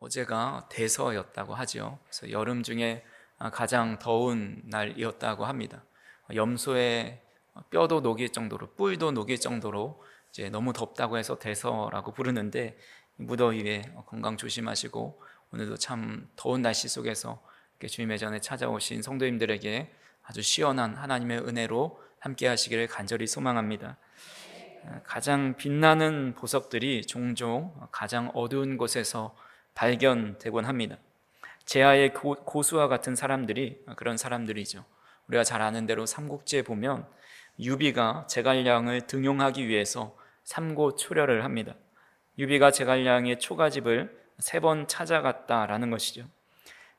어제가 대서였다고 하죠. 그래서 여름 중에 가장 더운 날이었다고 합니다. 염소의 뼈도 녹일 정도로, 뿔도 녹일 정도로 이제 너무 덥다고 해서 대서라고 부르는데, 무더위에 건강 조심하시고 오늘도 참 더운 날씨 속에서 이렇게 주님의 전에 찾아오신 성도님들에게 아주 시원한 하나님의 은혜로 함께 하시기를 간절히 소망합니다. 가장 빛나는 보석들이 종종 가장 어두운 곳에서 발견되곤 합니다. 제아의 고수와 같은 사람들이 그런 사람들이죠. 우리가 잘 아는 대로 삼국지에 보면 유비가 제갈량을 등용하기 위해서 삼고초려를 합니다. 유비가 제갈량의 초가집을 3번 찾아갔다라는 것이죠.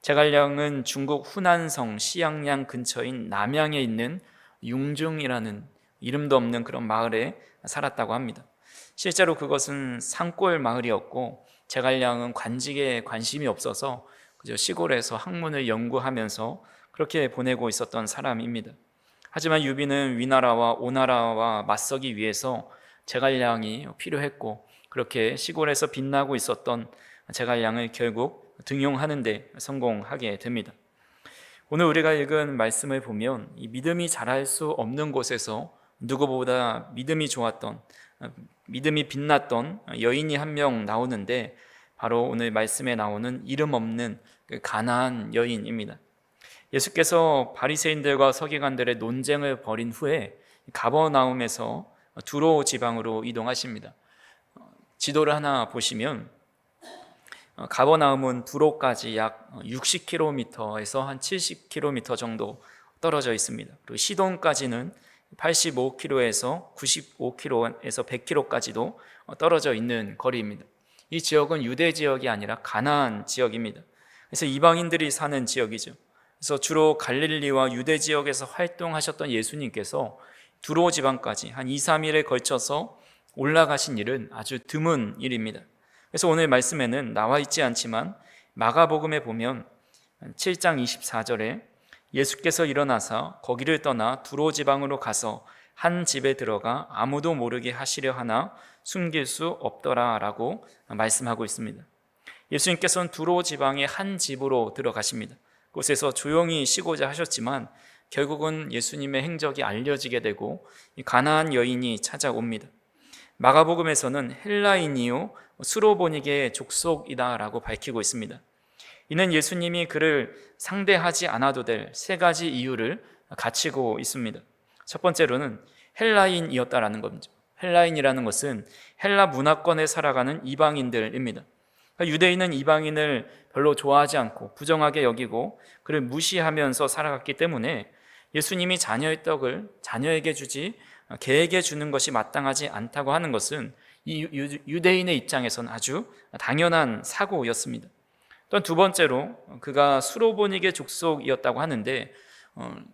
제갈량은 중국 후난성 시양양 근처인 남양에 있는 융중이라는 이름도 없는 그런 마을에 살았다고 합니다. 실제로 그것은 산골 마을이었고, 제갈량은 관직에 관심이 없어서 그저 시골에서 학문을 연구하면서 그렇게 보내고 있었던 사람입니다. 하지만 유비는 위나라와 오나라와 맞서기 위해서 제갈량이 필요했고, 그렇게 시골에서 빛나고 있었던 제갈량을 결국 등용하는 데 성공하게 됩니다. 오늘 우리가 읽은 말씀을 보면 이 믿음이 자랄 수 없는 곳에서 누구보다 믿음이 좋았던, 믿음이 빛났던 여인이 한 명 나오는데, 바로 오늘 말씀에 나오는 이름 없는 그 가나안 여인입니다. 예수께서 바리새인들과 서기관들의 논쟁을 벌인 후에 가버나움에서 두로 지방으로 이동하십니다. 지도를 하나 보시면 가버나움은 두로까지 약 60km에서 한 70km 정도 떨어져 있습니다. 그리고 시돈까지는 85km에서 95km에서 100km까지도 떨어져 있는 거리입니다. 이 지역은 유대 지역이 아니라 가나안 지역입니다. 그래서 이방인들이 사는 지역이죠. 그래서 주로 갈릴리와 유대 지역에서 활동하셨던 예수님께서 두로 지방까지 한 2, 3일에 걸쳐서 올라가신 일은 아주 드문 일입니다. 그래서 오늘 말씀에는 나와 있지 않지만 마가복음에 보면 7장 24절에 예수께서 일어나사 거기를 떠나 두로 지방으로 가서 한 집에 들어가 아무도 모르게 하시려 하나 숨길 수 없더라 라고 말씀하고 있습니다. 예수님께서는 두로 지방의 한 집으로 들어가십니다. 그곳에서 조용히 쉬고자 하셨지만 결국은 예수님의 행적이 알려지게 되고 가나안 여인이 찾아옵니다. 마가복음에서는 헬라인이요 수로보니게의 족속이다 라고 밝히고 있습니다. 이는 예수님이 그를 상대하지 않아도 될 3가지 이유를 갖추고 있습니다. 첫 번째로는 헬라인이었다라는 겁니다. 헬라인이라는 것은 헬라 문화권에 살아가는 이방인들입니다. 유대인은 이방인을 별로 좋아하지 않고 부정하게 여기고 그를 무시하면서 살아갔기 때문에 예수님이 자녀의 떡을 자녀에게 주지 개에게 주는 것이 마땅하지 않다고 하는 것은 이 유대인의 입장에서는 아주 당연한 사고였습니다. 또한 두 번째로 그가 수로보니게 족속이었다고 하는데,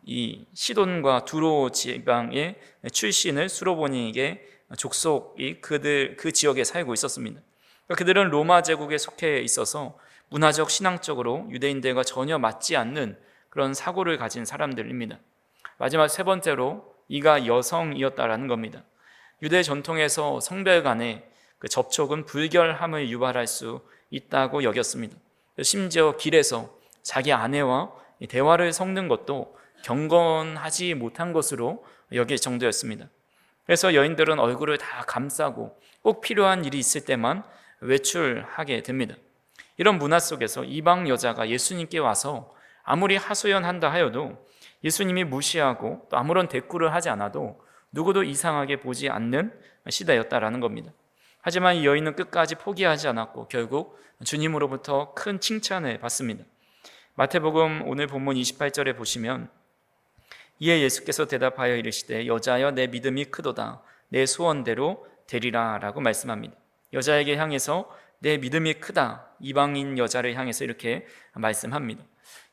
이 시돈과 두로 지방의 출신을 수로보니게 족속이 그 지역에 살고 있었습니다. 그들은 로마 제국에 속해 있어서 문화적 신앙적으로 유대인들과 전혀 맞지 않는 그런 사고를 가진 사람들입니다. 마지막 3번째로 이가 여성이었다라는 겁니다. 유대 전통에서 성별 간의 그 접촉은 불결함을 유발할 수 있다고 여겼습니다. 심지어 길에서 자기 아내와 대화를 섞는 것도 경건하지 못한 것으로 여길 정도였습니다. 그래서 여인들은 얼굴을 다 감싸고 꼭 필요한 일이 있을 때만 외출하게 됩니다. 이런 문화 속에서 이방 여자가 예수님께 와서 아무리 하소연한다 하여도 예수님이 무시하고 또 아무런 대꾸를 하지 않아도 누구도 이상하게 보지 않는 시대였다라는 겁니다. 하지만 이 여인은 끝까지 포기하지 않았고 결국 주님으로부터 큰 칭찬을 받습니다. 마태복음 오늘 본문 28절에 보시면 이에 예수께서 대답하여 이르시되 여자여 내 믿음이 크도다 내 소원대로 되리라 라고 말씀합니다. 여자에게 향해서 내 믿음이 크다, 이방인 여자를 향해서 이렇게 말씀합니다.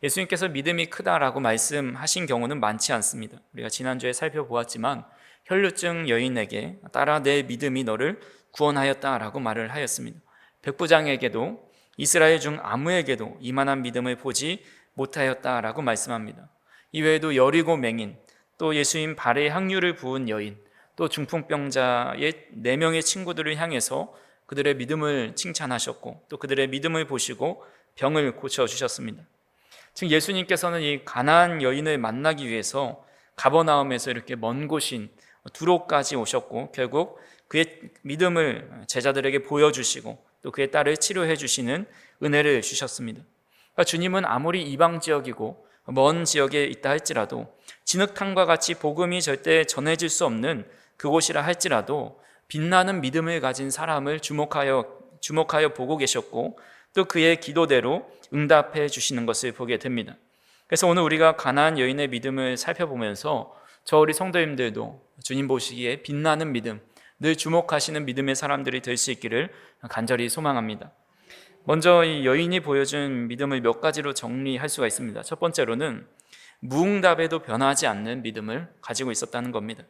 예수님께서 믿음이 크다라고 말씀하신 경우는 많지 않습니다. 우리가 지난주에 살펴보았지만 혈루증 여인에게 따라 내 믿음이 너를 구원하였다라고 말을 하였습니다. 백부장에게도 이스라엘 중 아무에게도 이만한 믿음을 보지 못하였다라고 말씀합니다. 이외에도 여리고 맹인, 또 예수님 발에 향유를 부은 여인, 또 중풍병자의 4명의 친구들을 향해서 그들의 믿음을 칭찬하셨고 또 그들의 믿음을 보시고 병을 고쳐주셨습니다. 즉 예수님께서는 이 가나안 여인을 만나기 위해서 가버나움에서 이렇게 먼 곳인 두로까지 오셨고 결국 그의 믿음을 제자들에게 보여주시고 또 그의 딸을 치료해 주시는 은혜를 주셨습니다. 그러니까 주님은 아무리 이방 지역이고 먼 지역에 있다 할지라도 진흙탕과 같이 복음이 절대 전해질 수 없는 그곳이라 할지라도 빛나는 믿음을 가진 사람을 주목하여 보고 계셨고 또 그의 기도대로 응답해 주시는 것을 보게 됩니다. 그래서 오늘 우리가 가나안 여인의 믿음을 살펴보면서 저 우리 성도님들도 주님 보시기에 빛나는 믿음, 늘 주목하시는 믿음의 사람들이 될 수 있기를 간절히 소망합니다. 먼저 이 여인이 보여준 믿음을 몇 가지로 정리할 수가 있습니다. 첫 번째로는 무응답에도 변하지 않는 믿음을 가지고 있었다는 겁니다.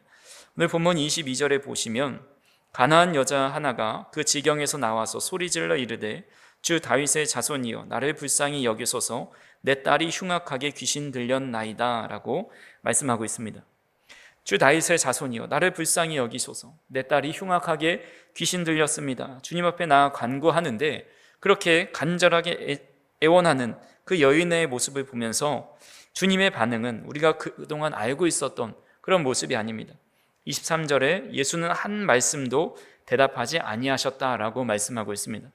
오늘 본문 22절에 보시면 가나안 여자 하나가 그 지경에서 나와서 소리질러 이르되 주 다윗의 자손이여 나를 불쌍히 여기소서 내 딸이 흉악하게 귀신 들렸나이다 라고 말씀하고 있습니다. 주 다윗의 자손이여 나를 불쌍히 여기소서 내 딸이 흉악하게 귀신 들렸습니다. 주님 앞에 나아 간구하는데 그렇게 간절하게 애원하는 그 여인의 모습을 보면서 주님의 반응은 우리가 그동안 알고 있었던 그런 모습이 아닙니다. 23절에 예수는 한 말씀도 대답하지 아니하셨다라고 말씀하고 있습니다.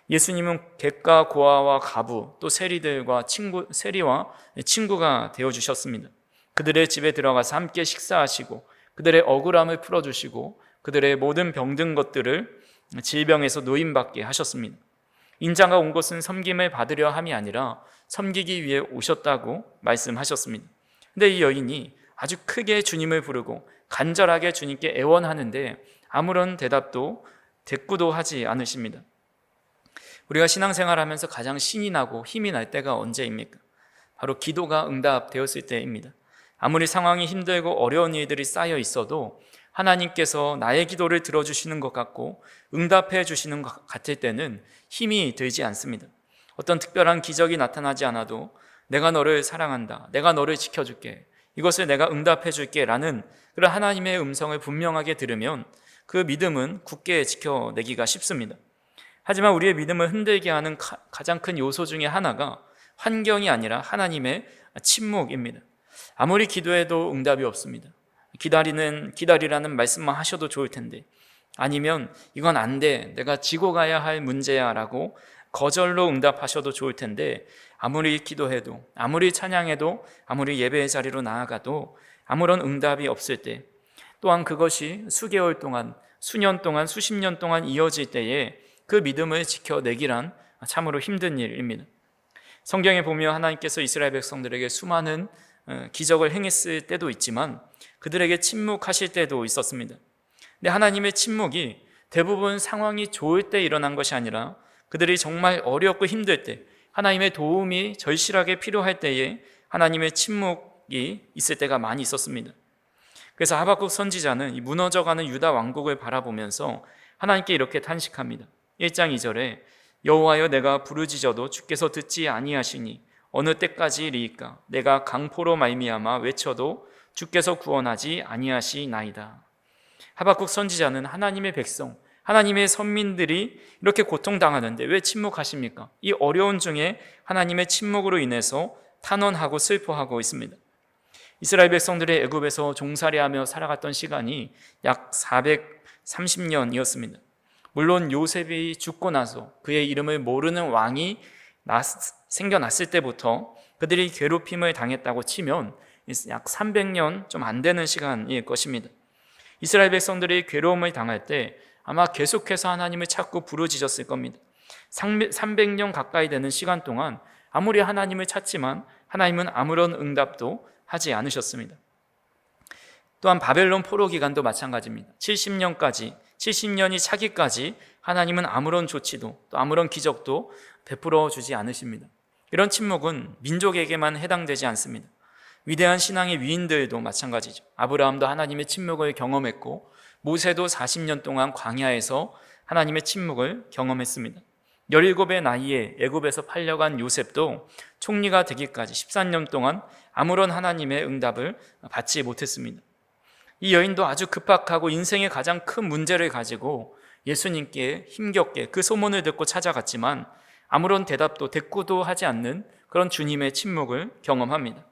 예수님은 객과 고아와 가부 또 세리와 친구가 되어주셨습니다. 그들의 집에 들어가서 함께 식사하시고 그들의 억울함을 풀어주시고 그들의 모든 병든 것들을 질병에서 노임받게 하셨습니다. 인자가 온 것은 섬김을 받으려 함이 아니라 섬기기 위해 오셨다고 말씀하셨습니다. 근데 이 여인이 아주 크게 주님을 부르고 간절하게 주님께 애원하는데 아무런 대꾸도 하지 않으십니다. 우리가 신앙생활하면서 가장 신이 나고 힘이 날 때가 언제입니까? 바로 기도가 응답되었을 때입니다. 아무리 상황이 힘들고 어려운 일들이 쌓여 있어도 하나님께서 나의 기도를 들어주시는 것 같고 응답해 주시는 것 같을 때는 힘이 들지 않습니다. 어떤 특별한 기적이 나타나지 않아도 내가 너를 사랑한다, 내가 너를 지켜줄게, 이것을 내가 응답해 줄게 라는 그런 하나님의 음성을 분명하게 들으면 그 믿음은 굳게 지켜내기가 쉽습니다. 하지만 우리의 믿음을 흔들게 하는 가장 큰 요소 중에 하나가 환경이 아니라 하나님의 침묵입니다. 아무리 기도해도 응답이 없습니다. 기다리라는 말씀만 하셔도 좋을 텐데, 아니면 이건 안 돼, 내가 지고 가야 할 문제야 라고 거절로 응답하셔도 좋을 텐데, 아무리 기도해도 아무리 찬양해도 아무리 예배의 자리로 나아가도 아무런 응답이 없을 때, 또한 그것이 수개월 동안, 수년 동안, 수십 년 동안 이어질 때에 그 믿음을 지켜내기란 참으로 힘든 일입니다. 성경에 보면 하나님께서 이스라엘 백성들에게 수많은 기적을 행했을 때도 있지만 그들에게 침묵하실 때도 있었습니다. 근데 하나님의 침묵이 대부분 상황이 좋을 때 일어난 것이 아니라 그들이 정말 어렵고 힘들 때, 하나님의 도움이 절실하게 필요할 때에 하나님의 침묵이 있을 때가 많이 있었습니다. 그래서 하박국 선지자는 이 무너져가는 유다 왕국을 바라보면서 하나님께 이렇게 탄식합니다. 1장 2절에 여호와여 내가 부르짖어도 주께서 듣지 아니하시니 어느 때까지리이까 내가 강포로 말미암아 외쳐도 주께서 구원하지 아니하시나이다. 하박국 선지자는 하나님의 백성, 하나님의 선민들이 이렇게 고통당하는데 왜 침묵하십니까? 이 어려운 중에 하나님의 침묵으로 인해서 탄원하고 슬퍼하고 있습니다. 이스라엘 백성들의 애굽에서 종살이하며 살아갔던 시간이 약 430년이었습니다. 물론 요셉이 죽고 나서 그의 이름을 모르는 왕이 생겨났을 때부터 그들이 괴롭힘을 당했다고 치면 약 300년 좀 안 되는 시간일 것입니다. 이스라엘 백성들이 괴로움을 당할 때 아마 계속해서 하나님을 찾고 부르짖었을 겁니다. 300년 가까이 되는 시간 동안 아무리 하나님을 찾지만 하나님은 아무런 응답도 하지 않으셨습니다. 또한 바벨론 포로 기간도 마찬가지입니다. 70년이 차기까지 하나님은 아무런 조치도 또 아무런 기적도 베풀어 주지 않으십니다. 이런 침묵은 민족에게만 해당되지 않습니다. 위대한 신앙의 위인들도 마찬가지죠. 아브라함도 하나님의 침묵을 경험했고 모세도 40년 동안 광야에서 하나님의 침묵을 경험했습니다. 17의 나이에 애굽에서 팔려간 요셉도 총리가 되기까지 13년 동안 아무런 하나님의 응답을 받지 못했습니다. 이 여인도 아주 급박하고 인생의 가장 큰 문제를 가지고 예수님께 힘겹게 그 소문을 듣고 찾아갔지만 아무런 대답도 대꾸도 하지 않는 그런 주님의 침묵을 경험합니다.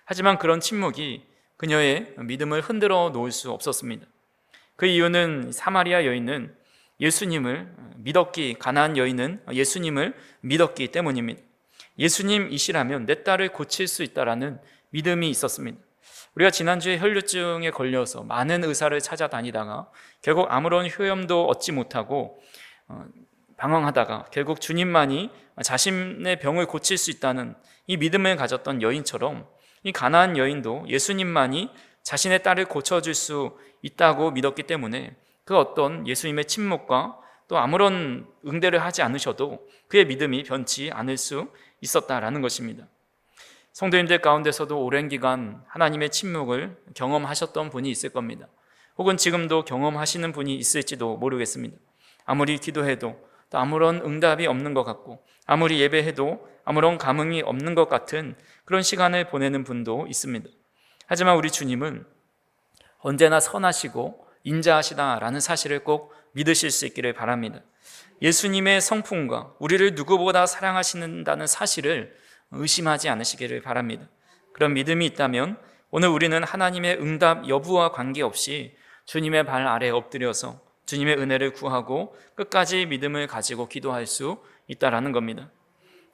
하지만 그런 침묵이 그녀의 믿음을 흔들어 놓을 수 없었습니다. 그 이유는 사마리아 여인은 예수님을 믿었기, 가나안 여인은 예수님을 믿었기 때문입니다. 예수님이시라면 내 딸을 고칠 수 있다라는 믿음이 있었습니다. 우리가 지난주에 혈류증에 걸려서 많은 의사를 찾아다니다가 결국 아무런 효험도 얻지 못하고 방황하다가 결국 주님만이 자신의 병을 고칠 수 있다는 이 믿음을 가졌던 여인처럼 이 가나안 여인도 예수님만이 자신의 딸을 고쳐줄 수 있다고 믿었기 때문에 그 어떤 예수님의 침묵과 또 아무런 응대를 하지 않으셔도 그의 믿음이 변치 않을 수 있었다라는 것입니다. 성도님들 가운데서도 오랜 기간 하나님의 침묵을 경험하셨던 분이 있을 겁니다. 혹은 지금도 경험하시는 분이 있을지도 모르겠습니다. 아무리 기도해도 또 아무런 응답이 없는 것 같고 아무리 예배해도 아무런 감흥이 없는 것 같은 그런 시간을 보내는 분도 있습니다. 하지만 우리 주님은 언제나 선하시고 인자하시다라는 사실을 꼭 믿으실 수 있기를 바랍니다. 예수님의 성품과 우리를 누구보다 사랑하신다는 사실을 의심하지 않으시기를 바랍니다. 그런 믿음이 있다면 오늘 우리는 하나님의 응답 여부와 관계없이 주님의 발 아래 엎드려서 주님의 은혜를 구하고 끝까지 믿음을 가지고 기도할 수 있다라는 겁니다.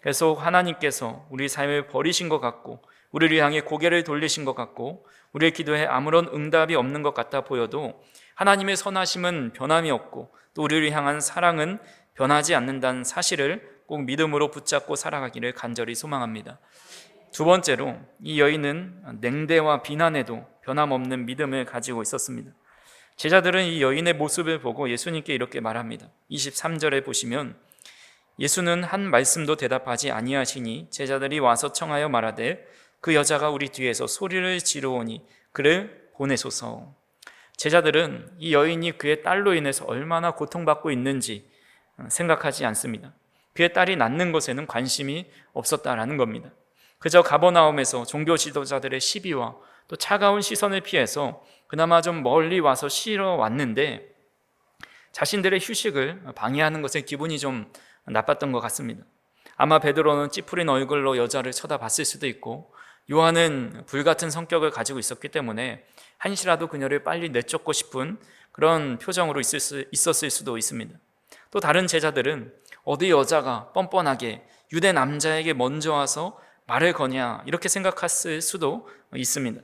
계속 하나님께서 우리 삶을 버리신 것 같고 우리를 향해 고개를 돌리신 것 같고 우리의 기도에 아무런 응답이 없는 것 같아 보여도 하나님의 선하심은 변함이 없고 또 우리를 향한 사랑은 변하지 않는다는 사실을 꼭 믿음으로 붙잡고 살아가기를 간절히 소망합니다. 두 번째로 이 여인은 냉대와 비난에도 변함없는 믿음을 가지고 있었습니다. 제자들은 이 여인의 모습을 보고 예수님께 이렇게 말합니다. 23절에 보시면 예수는 한 말씀도 대답하지 아니하시니 제자들이 와서 청하여 말하되 그 여자가 우리 뒤에서 소리를 지르오니 그를 보내소서. 제자들은 이 여인이 그의 딸로 인해서 얼마나 고통받고 있는지 생각하지 않습니다. 그의 딸이 낫는 것에는 관심이 없었다라는 겁니다. 그저 가버나움에서 종교 지도자들의 시비와 또 차가운 시선을 피해서 그나마 좀 멀리 와서 쉬러 왔는데 자신들의 휴식을 방해하는 것에 기분이 좀 나빴던 것 같습니다. 아마 베드로는 찌푸린 얼굴로 여자를 쳐다봤을 수도 있고 요한은 불같은 성격을 가지고 있었기 때문에 한시라도 그녀를 빨리 내쫓고 싶은 그런 표정으로 있었을 수도 있습니다. 또 다른 제자들은 어디 여자가 뻔뻔하게 유대 남자에게 먼저 와서 말을 거냐 이렇게 생각했을 수도 있습니다.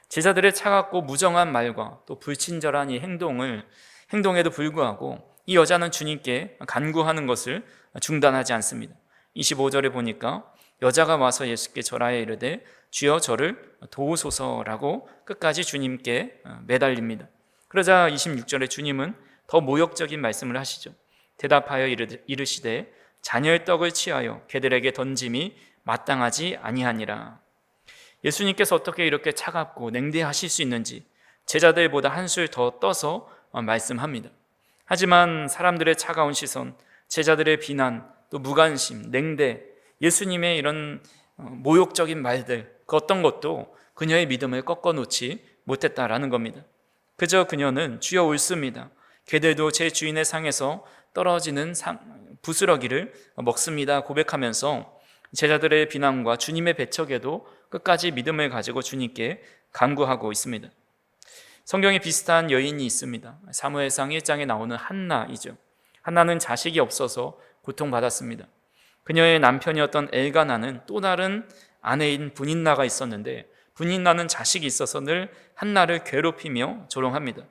제자들의 차갑고 무정한 말과 또 불친절한 이 행동에도 불구하고 이 여자는 주님께 간구하는 것을 중단하지 않습니다. 25절에 보니까 여자가 와서 예수께 절하여 이르되 주여 저를 도우소서라고 끝까지 주님께 매달립니다. 그러자 26절에 주님은 더 모욕적인 말씀을 하시죠. 대답하여 이르시되 자녀의 떡을 취하여 개들에게 던짐이 마땅하지 아니하니라. 예수님께서 어떻게 이렇게 차갑고 냉대하실 수 있는지 제자들보다 한술 더 떠서 말씀합니다. 하지만 사람들의 차가운 시선, 제자들의 비난, 또 무관심, 냉대, 예수님의 이런 모욕적인 말들, 그 어떤 것도 그녀의 믿음을 꺾어놓지 못했다라는 겁니다. 그저 그녀는 주여 옳습니다. 개들도 제 주인의 상에서 떨어지는 부스러기를 먹습니다 고백하면서 제자들의 비난과 주님의 배척에도 끝까지 믿음을 가지고 주님께 간구하고 있습니다. 성경에 비슷한 여인이 있습니다. 사무엘상 1장에 나오는 한나이죠. 한나는 자식이 없어서 고통받았습니다. 그녀의 남편이었던 엘가나는 또 다른 아내인 분인나가 있었는데 분인나는 자식이 있어서 늘 한나를 괴롭히며 조롱합니다.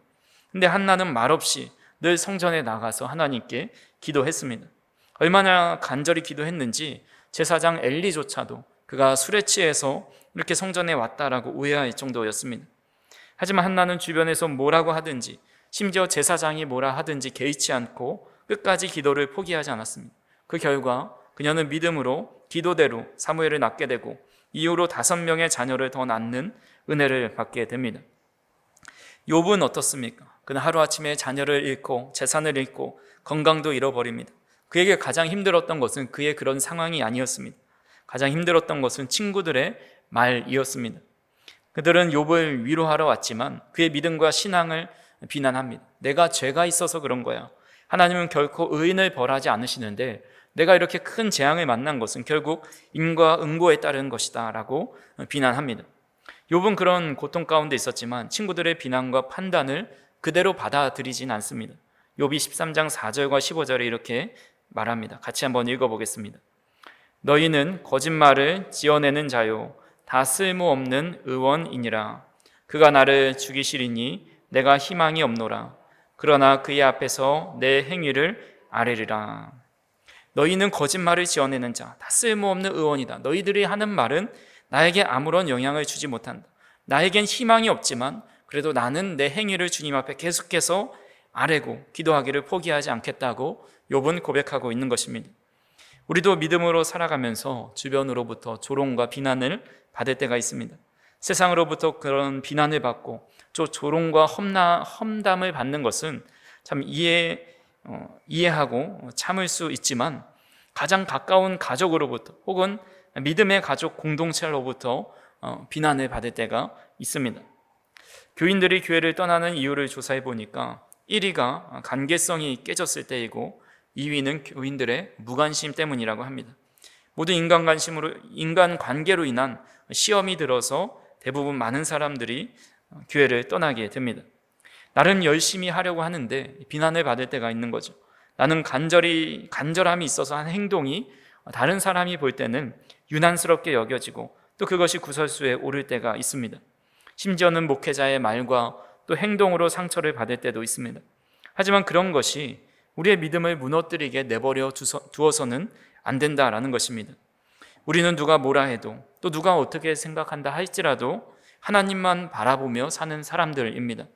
근데 한나는 말없이 늘 성전에 나가서 하나님께 기도했습니다. 얼마나 간절히 기도했는지 제사장 엘리조차도 그가 술에 취해서 이렇게 성전에 왔다라고 오해할 정도였습니다. 하지만 한나는 주변에서 뭐라고 하든지 심지어 제사장이 뭐라 하든지 개의치 않고 끝까지 기도를 포기하지 않았습니다. 그 결과 그녀는 믿음으로 기도대로 사무엘을 낳게 되고 이후로 5명의 자녀를 더 낳는 은혜를 받게 됩니다. 욥은 어떻습니까? 그는 하루아침에 자녀를 잃고 재산을 잃고 건강도 잃어버립니다. 그에게 가장 힘들었던 것은 그의 그런 상황이 아니었습니다. 가장 힘들었던 것은 친구들의 말이었습니다. 그들은 욥을 위로하러 왔지만 그의 믿음과 신앙을 비난합니다. 내가 죄가 있어서 그런 거야. 하나님은 결코 의인을 벌하지 않으시는데 내가 이렇게 큰 재앙을 만난 것은 결국 인과응보에 따른 것이다 라고 비난합니다. 욥은 그런 고통 가운데 있었지만 친구들의 비난과 판단을 그대로 받아들이진 않습니다. 욥이 13장 4절과 15절에 이렇게 말합니다. 같이 한번 읽어보겠습니다. 너희는 거짓말을 지어내는 자요 다 쓸모없는 의원이니라. 그가 나를 죽이시리니 내가 희망이 없노라. 그러나 그의 앞에서 내 행위를 아뢰리라. 너희는 거짓말을 지어내는 자, 다 쓸모없는 의원이다. 너희들이 하는 말은 나에게 아무런 영향을 주지 못한다. 나에겐 희망이 없지만 그래도 나는 내 행위를 주님 앞에 계속해서 아뢰고 기도하기를 포기하지 않겠다고 욥은 고백하고 있는 것입니다. 우리도 믿음으로 살아가면서 주변으로부터 조롱과 비난을 받을 때가 있습니다. 세상으로부터 그런 비난을 받고 또 조롱과 험담을 받는 것은 참 이해하고 참을 수 있지만 가장 가까운 가족으로부터 혹은 믿음의 가족 공동체로부터 비난을 받을 때가 있습니다. 교인들이 교회를 떠나는 이유를 조사해 보니까 1위가 관계성이 깨졌을 때이고 2위는 교인들의 무관심 때문이라고 합니다. 모두 인간 관계로 인한 시험이 들어서 대부분 많은 사람들이 교회를 떠나게 됩니다. 나름 열심히 하려고 하는데 비난을 받을 때가 있는 거죠. 나는 간절함이 있어서 한 행동이 다른 사람이 볼 때는 유난스럽게 여겨지고 또 그것이 구설수에 오를 때가 있습니다. 심지어는 목회자의 말과 또 행동으로 상처를 받을 때도 있습니다. 하지만 그런 것이 우리의 믿음을 무너뜨리게 내버려 두어서는 안 된다라는 것입니다. 우리는 누가 뭐라 해도 또 누가 어떻게 생각한다 할지라도 하나님만 바라보며 사는 사람들입니다.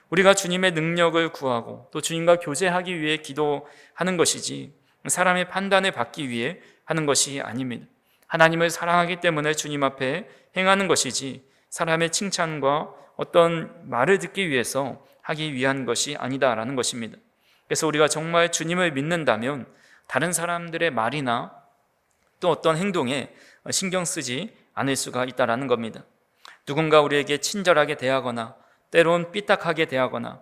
우리가 주님의 능력을 구하고 또 주님과 교제하기 위해 기도하는 것이지 사람의 판단을 받기 위해 하는 것이 아닙니다. 하나님을 사랑하기 때문에 주님 앞에 행하는 것이지 사람의 칭찬과 어떤 말을 듣기 위해서 하기 위한 것이 아니다라는 것입니다. 그래서 우리가 정말 주님을 믿는다면 다른 사람들의 말이나 또 어떤 행동에 신경 쓰지 않을 수가 있다라는 겁니다. 누군가 우리에게 친절하게 대하거나 때론 삐딱하게 대하거나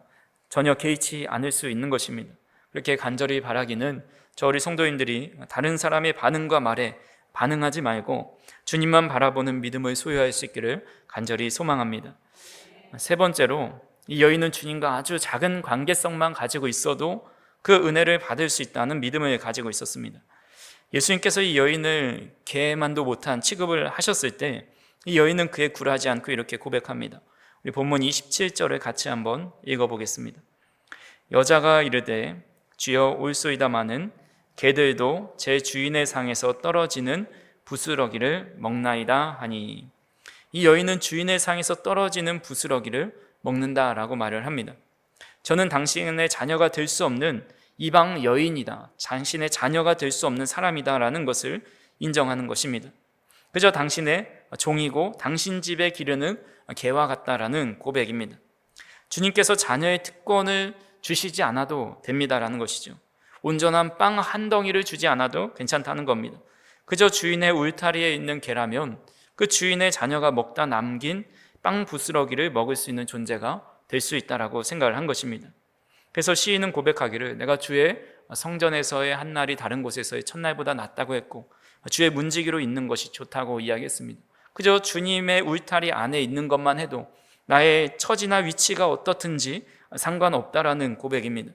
전혀 개의치 않을 수 있는 것입니다. 그렇게 간절히 바라기는 우리 성도인들이 다른 사람의 반응과 말에 반응하지 말고 주님만 바라보는 믿음을 소유할 수 있기를 간절히 소망합니다. 세 번째로 이 여인은 주님과 아주 작은 관계성만 가지고 있어도 그 은혜를 받을 수 있다는 믿음을 가지고 있었습니다. 예수님께서 이 여인을 개만도 못한 취급을 하셨을 때 이 여인은 그에 굴하지 않고 이렇게 고백합니다. 우리 본문 27절을 같이 한번 읽어보겠습니다. 여자가 이르되 주여 올소이다마는 개들도 제 주인의 상에서 떨어지는 부스러기를 먹나이다 하니, 이 여인은 주인의 상에서 떨어지는 부스러기를 먹는다라고 말을 합니다. 저는 당신의 자녀가 될 수 없는 이방 여인이다, 당신의 자녀가 될 수 없는 사람이다라는 것을 인정하는 것입니다. 그저 당신의 종이고 당신 집에 기르는 개와 같다라는 고백입니다. 주님께서 자녀의 특권을 주시지 않아도 됩니다라는 것이죠. 온전한 빵 한 덩이를 주지 않아도 괜찮다는 겁니다. 그저 주인의 울타리에 있는 개라면 그 주인의 자녀가 먹다 남긴 빵 부스러기를 먹을 수 있는 존재가 될 수 있다라고 생각을 한 것입니다. 그래서 시인은 고백하기를 내가 주의 성전에서의 한 날이 다른 곳에서의 첫날보다 낫다고 했고 주의 문지기로 있는 것이 좋다고 이야기했습니다. 그저 주님의 울타리 안에 있는 것만 해도 나의 처지나 위치가 어떻든지 상관없다라는 고백입니다.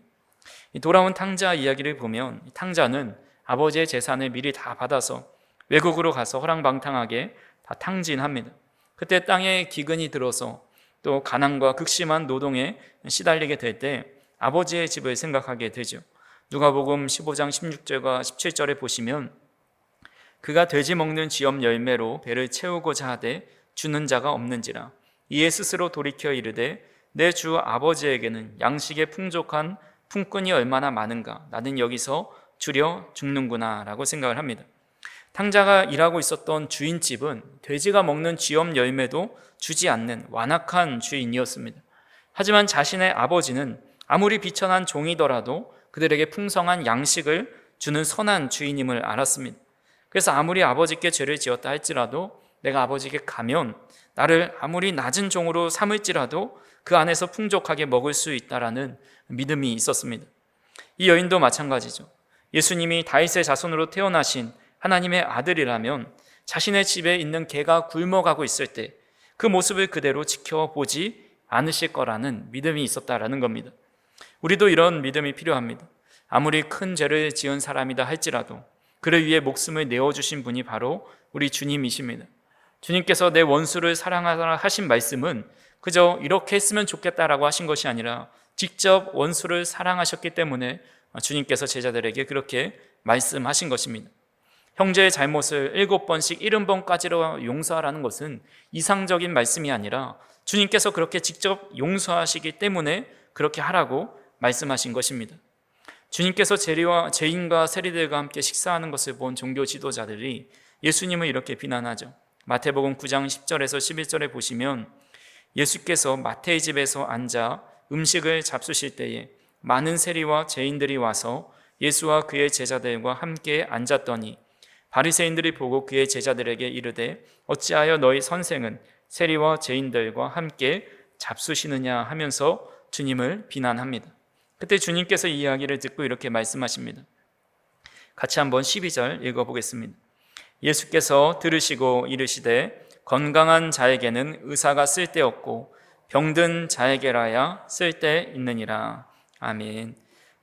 돌아온 탕자 이야기를 보면 탕자는 아버지의 재산을 미리 다 받아서 외국으로 가서 허랑방탕하게 다 탕진합니다. 그때 땅에 기근이 들어서 또 가난과 극심한 노동에 시달리게 될 때 아버지의 집을 생각하게 되죠. 누가복음 15장 16절과 17절에 보시면 그가 돼지 먹는 쥐염 열매로 배를 채우고자 하되 주는 자가 없는지라 이에 스스로 돌이켜 이르되 내 주 아버지에게는 양식의 풍족한 품꾼이 얼마나 많은가, 나는 여기서 줄여 죽는구나 라고 생각을 합니다. 탕자가 일하고 있었던 주인집은 돼지가 먹는 쥐염 열매도 주지 않는 완악한 주인이었습니다. 하지만 자신의 아버지는 아무리 비천한 종이더라도 그들에게 풍성한 양식을 주는 선한 주인임을 알았습니다. 그래서 아무리 아버지께 죄를 지었다 할지라도 내가 아버지께 가면 나를 아무리 낮은 종으로 삼을지라도 그 안에서 풍족하게 먹을 수 있다라는 믿음이 있었습니다. 이 여인도 마찬가지죠. 예수님이 다윗의 자손으로 태어나신 하나님의 아들이라면 자신의 집에 있는 개가 굶어가고 있을 때 그 모습을 그대로 지켜보지 않으실 거라는 믿음이 있었다라는 겁니다. 우리도 이런 믿음이 필요합니다. 아무리 큰 죄를 지은 사람이다 할지라도 그를 위해 목숨을 내어주신 분이 바로 우리 주님이십니다. 주님께서 내 원수를 사랑하라 하신 말씀은 그저 이렇게 했으면 좋겠다라고 하신 것이 아니라 직접 원수를 사랑하셨기 때문에 주님께서 제자들에게 그렇게 말씀하신 것입니다. 형제의 잘못을 7번씩 70번까지로 용서하라는 것은 이상적인 말씀이 아니라 주님께서 그렇게 직접 용서하시기 때문에 그렇게 하라고 말씀하신 것입니다. 주님께서 죄인과 세리들과 함께 식사하는 것을 본 종교 지도자들이 예수님을 이렇게 비난하죠. 마태복음 9장 10절에서 11절에 보시면 예수께서 마태의 집에서 앉아 음식을 잡수실 때에 많은 세리와 죄인들이 와서 예수와 그의 제자들과 함께 앉았더니 바리새인들이 보고 그의 제자들에게 이르되 어찌하여 너희 선생은 세리와 죄인들과 함께 잡수시느냐 하면서 주님을 비난합니다. 그때 주님께서 이 이야기를 듣고 이렇게 말씀하십니다. 같이 한번 12절 읽어보겠습니다. 예수께서 들으시고 이르시되 건강한 자에게는 의사가 쓸데없고 병든 자에게라야 쓸데있느니라. 아멘.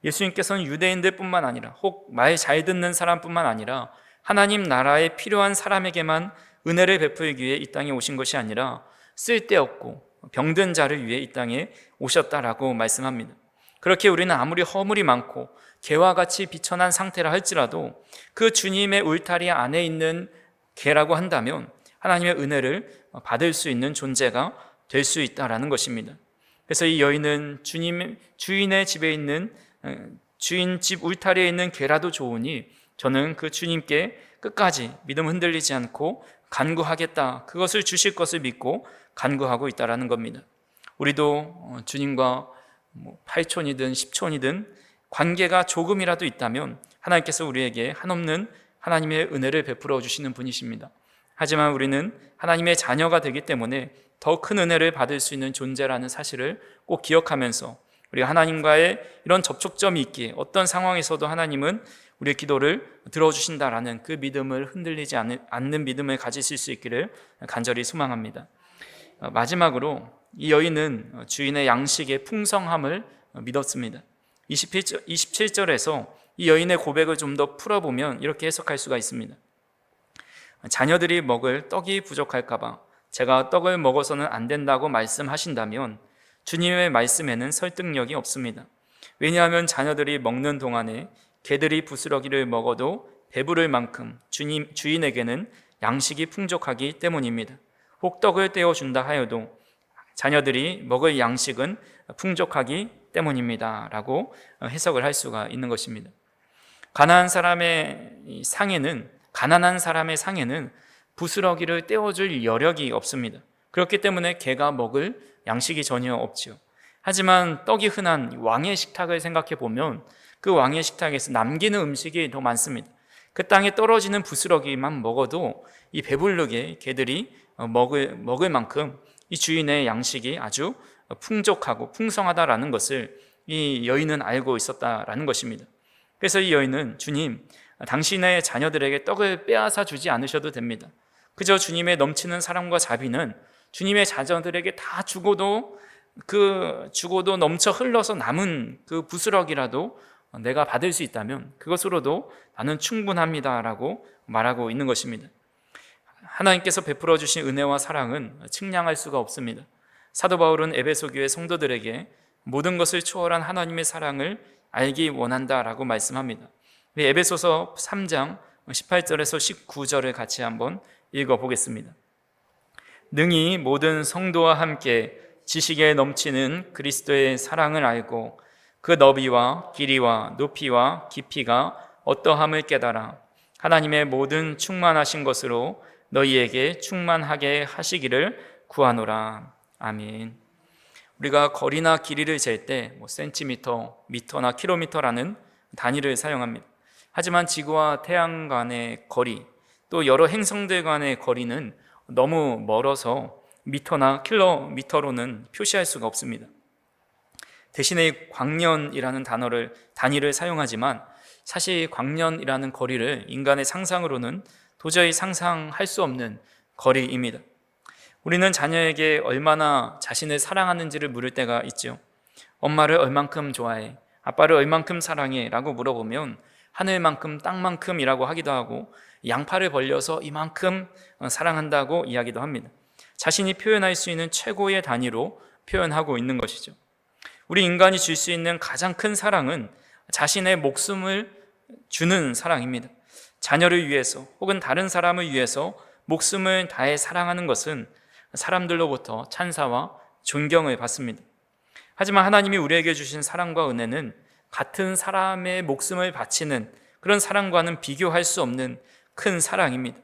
예수님께서는 유대인들 뿐만 아니라 혹 말 잘 듣는 사람뿐만 아니라 하나님 나라에 필요한 사람에게만 은혜를 베풀기 위해 이 땅에 오신 것이 아니라 쓸데없고 병든 자를 위해 이 땅에 오셨다라고 말씀합니다. 그렇게 우리는 아무리 허물이 많고 개와 같이 비천한 상태라 할지라도 그 주님의 울타리 안에 있는 개라고 한다면 하나님의 은혜를 받을 수 있는 존재가 될 수 있다라는 것입니다. 그래서 이 여인은 주인의 집에 있는 주인 집 울타리에 있는 개라도 좋으니 저는 그 주님께 끝까지 믿음 흔들리지 않고 간구하겠다, 그것을 주실 것을 믿고 간구하고 있다라는 겁니다. 우리도 주님과 8촌이든 10촌이든 관계가 조금이라도 있다면 하나님께서 우리에게 한없는 하나님의 은혜를 베풀어 주시는 분이십니다. 하지만 우리는 하나님의 자녀가 되기 때문에 더 큰 은혜를 받을 수 있는 존재라는 사실을 꼭 기억하면서 우리가 하나님과의 이런 접촉점이 있기에 어떤 상황에서도 하나님은 우리의 기도를 들어주신다라는 그 믿음을 흔들리지 않는 믿음을 가지실 수 있기를 간절히 소망합니다. 마지막으로 이 여인은 주인의 양식의 풍성함을 믿었습니다. 27절에서 이 여인의 고백을 좀 더 풀어보면 이렇게 해석할 수가 있습니다. 자녀들이 먹을 떡이 부족할까 봐 제가 떡을 먹어서는 안 된다고 말씀하신다면 주님의 말씀에는 설득력이 없습니다. 왜냐하면 자녀들이 먹는 동안에 개들이 부스러기를 먹어도 배부를 만큼 주인에게는 양식이 풍족하기 때문입니다. 혹 떡을 떼어준다 하여도 자녀들이 먹을 양식은 풍족하기 때문입니다 라고 해석을 할 수가 있는 것입니다. 가난한 사람의 상에는 부스러기를 떼어줄 여력이 없습니다. 그렇기 때문에 개가 먹을 양식이 전혀 없지요. 하지만 떡이 흔한 왕의 식탁을 생각해 보면 그 왕의 식탁에서 남기는 음식이 더 많습니다. 그 땅에 떨어지는 부스러기만 먹어도 이 배부르게 개들이 먹을 만큼 이 주인의 양식이 아주 풍족하고 풍성하다라는 것을 이 여인은 알고 있었다라는 것입니다. 그래서 이 여인은 주님, 당신의 자녀들에게 떡을 빼앗아 주지 않으셔도 됩니다. 그저 주님의 넘치는 사랑과 자비는 주님의 자녀들에게 다 주고도 넘쳐 흘러서 남은 그 부스러기라도 내가 받을 수 있다면 그것으로도 나는 충분합니다라고 말하고 있는 것입니다. 하나님께서 베풀어 주신 은혜와 사랑은 측량할 수가 없습니다. 사도 바울은 에베소 교회 성도들에게 모든 것을 초월한 하나님의 사랑을 알기 원한다라고 말씀합니다. 에베소서 3장 18절에서 19절을 같이 한번 읽어보겠습니다. 능히 모든 성도와 함께 지식에 넘치는 그리스도의 사랑을 알고 그 너비와 길이와 높이와 깊이가 어떠함을 깨달아 하나님의 모든 충만하신 것으로 너희에게 충만하게 하시기를 구하노라. 아멘. 우리가 거리나 길이를 잴 때 센티미터, 미터나 킬로미터라는 단위를 사용합니다. 하지만 지구와 태양 간의 거리, 또 여러 행성들 간의 거리는 너무 멀어서 미터나 킬로미터로는 표시할 수가 없습니다. 대신에 광년이라는 단위를 사용하지만 사실 광년이라는 거리를 인간의 상상으로는 도저히 상상할 수 없는 거리입니다. 우리는 자녀에게 얼마나 자신을 사랑하는지를 물을 때가 있죠. 엄마를 얼만큼 좋아해? 아빠를 얼만큼 사랑해? 라고 물어보면 하늘만큼 땅만큼이라고 하기도 하고 양팔을 벌려서 이만큼 사랑한다고 이야기도 합니다. 자신이 표현할 수 있는 최고의 단위로 표현하고 있는 것이죠. 우리 인간이 줄 수 있는 가장 큰 사랑은 자신의 목숨을 주는 사랑입니다. 자녀를 위해서 혹은 다른 사람을 위해서 목숨을 다해 사랑하는 것은 사람들로부터 찬사와 존경을 받습니다. 하지만 하나님이 우리에게 주신 사랑과 은혜는 같은 사람의 목숨을 바치는 그런 사랑과는 비교할 수 없는 큰 사랑입니다.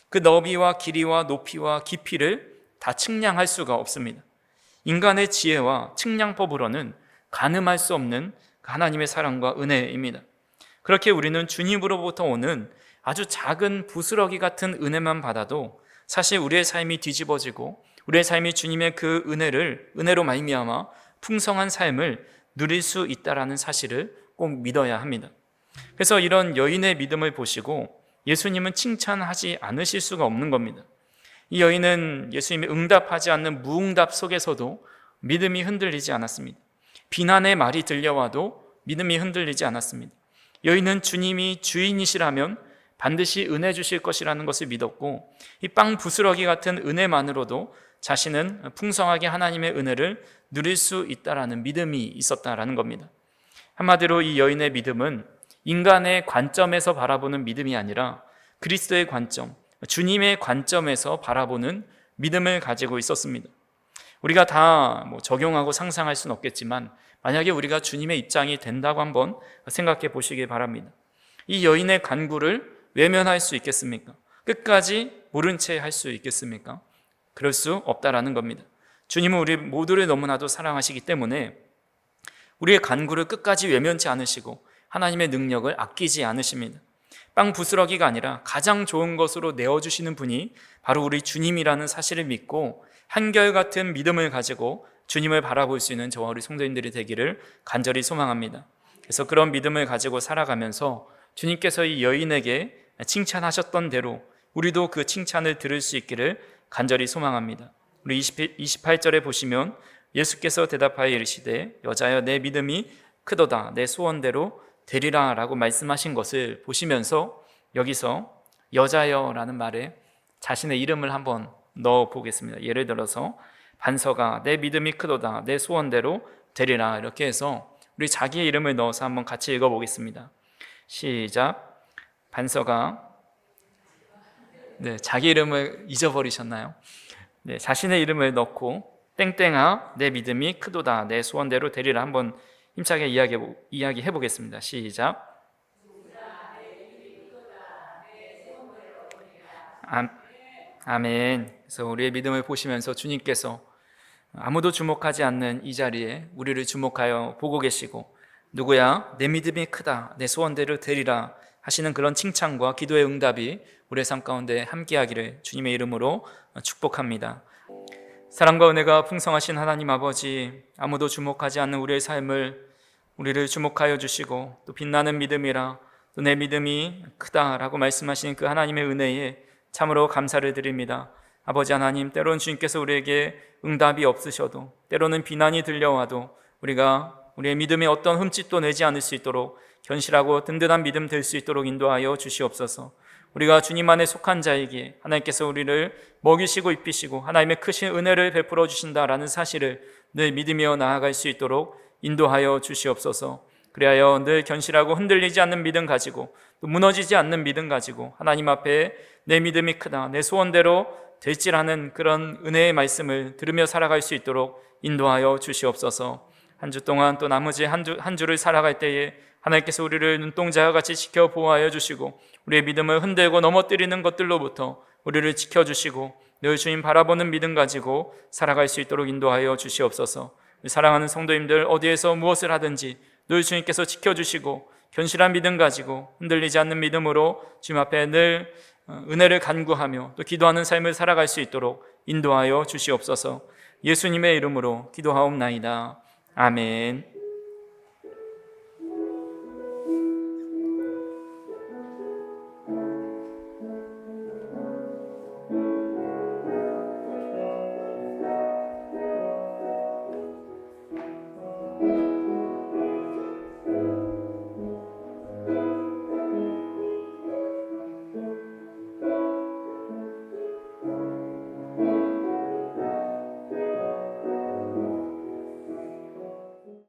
그 너비와 길이와 높이와 깊이를 다 측량할 수가 없습니다. 인간의 지혜와 측량법으로는 가늠할 수 없는 하나님의 사랑과 은혜입니다. 그렇게 우리는 주님으로부터 오는 아주 작은 부스러기 같은 은혜만 받아도 사실 우리의 삶이 뒤집어지고 우리의 삶이 주님의 그 은혜로 말미암아 풍성한 삶을 누릴 수 있다라는 사실을 꼭 믿어야 합니다. 그래서 이런 여인의 믿음을 보시고 예수님은 칭찬하지 않으실 수가 없는 겁니다. 이 여인은 예수님이 응답하지 않는 무응답 속에서도 믿음이 흔들리지 않았습니다. 비난의 말이 들려와도 믿음이 흔들리지 않았습니다. 여인은 주님이 주인이시라면 반드시 은혜 주실 것이라는 것을 믿었고 이 빵 부스러기 같은 은혜만으로도 자신은 풍성하게 하나님의 은혜를 누릴 수 있다라는 믿음이 있었다라는 겁니다. 한마디로 이 여인의 믿음은 인간의 관점에서 바라보는 믿음이 아니라 그리스도의 관점, 주님의 관점에서 바라보는 믿음을 가지고 있었습니다. 우리가 다 적용하고 상상할 수는 없겠지만 만약에 우리가 주님의 입장이 된다고 한번 생각해 보시기 바랍니다. 이 여인의 간구를 외면할 수 있겠습니까? 끝까지 모른 채 할 수 있겠습니까? 그럴 수 없다라는 겁니다. 주님은 우리 모두를 너무나도 사랑하시기 때문에 우리의 간구를 끝까지 외면치 않으시고 하나님의 능력을 아끼지 않으십니다. 빵 부스러기가 아니라 가장 좋은 것으로 내어주시는 분이 바로 우리 주님이라는 사실을 믿고 한결같은 믿음을 가지고 주님을 바라볼 수 있는 저와 우리 성도님들이 되기를 간절히 소망합니다. 그래서 그런 믿음을 가지고 살아가면서 주님께서 이 여인에게 칭찬하셨던 대로 우리도 그 칭찬을 들을 수 있기를 간절히 소망합니다. 우리 28절에 보시면 예수께서 대답하여 이르시되 여자여 내 믿음이 크도다 내 소원대로 되리라 라고 말씀하신 것을 보시면서 여기서 여자여 라는 말에 자신의 이름을 한번 넣어 보겠습니다. 예를 들어서 반서가 내 믿음이 크도다 내 소원대로 되리라 이렇게 해서 우리 자기의 이름을 넣어서 한번 같이 읽어 보겠습니다. 시작. 반서가 자기 이름을 잊어버리셨나요? 자신의 이름을 넣고 땡땡아 내 믿음이 크도다 내 소원대로 되리라 한번 힘차게 이야기해 보겠습니다. 시작. 아멘. 그래서 우리의 믿음을 보시면서 주님께서 아무도 주목하지 않는 이 자리에 우리를 주목하여 보고 계시고 누구야 내 믿음이 크다 내 소원대로 되리라 하시는 그런 칭찬과 기도의 응답이 우리의 삶 가운데 함께하기를 주님의 이름으로 축복합니다. 사랑과 은혜가 풍성하신 하나님 아버지, 아무도 주목하지 않는 우리의 삶을 우리를 주목하여 주시고 또 빛나는 믿음이라 또 내 믿음이 크다라고 말씀하신 그 하나님의 은혜에 참으로 감사를 드립니다. 아버지 하나님, 때로는 주님께서 우리에게 응답이 없으셔도 때로는 비난이 들려와도 우리가 우리의 믿음에 어떤 흠집도 내지 않을 수 있도록 견실하고 든든한 믿음 될 수 있도록 인도하여 주시옵소서. 우리가 주님 안에 속한 자에게 하나님께서 우리를 먹이시고 입히시고 하나님의 크신 은혜를 베풀어 주신다라는 사실을 늘 믿으며 나아갈 수 있도록 인도하여 주시옵소서. 그리하여 늘 견실하고 흔들리지 않는 믿음 가지고 또 무너지지 않는 믿음 가지고 하나님 앞에 내 믿음이 크다 내 소원대로 될지라는 그런 은혜의 말씀을 들으며 살아갈 수 있도록 인도하여 주시옵소서. 한 주 동안 또 나머지 한 주를 살아갈 때에 하나님께서 우리를 눈동자와 같이 지켜 보호하여 주시고 우리의 믿음을 흔들고 넘어뜨리는 것들로부터 우리를 지켜주시고 늘 주님 바라보는 믿음 가지고 살아갈 수 있도록 인도하여 주시옵소서. 사랑하는 성도님들 어디에서 무엇을 하든지 늘 주님께서 지켜주시고 견실한 믿음 가지고 흔들리지 않는 믿음으로 주님 앞에 늘 은혜를 간구하며 또 기도하는 삶을 살아갈 수 있도록 인도하여 주시옵소서. 예수님의 이름으로 기도하옵나이다. 아멘.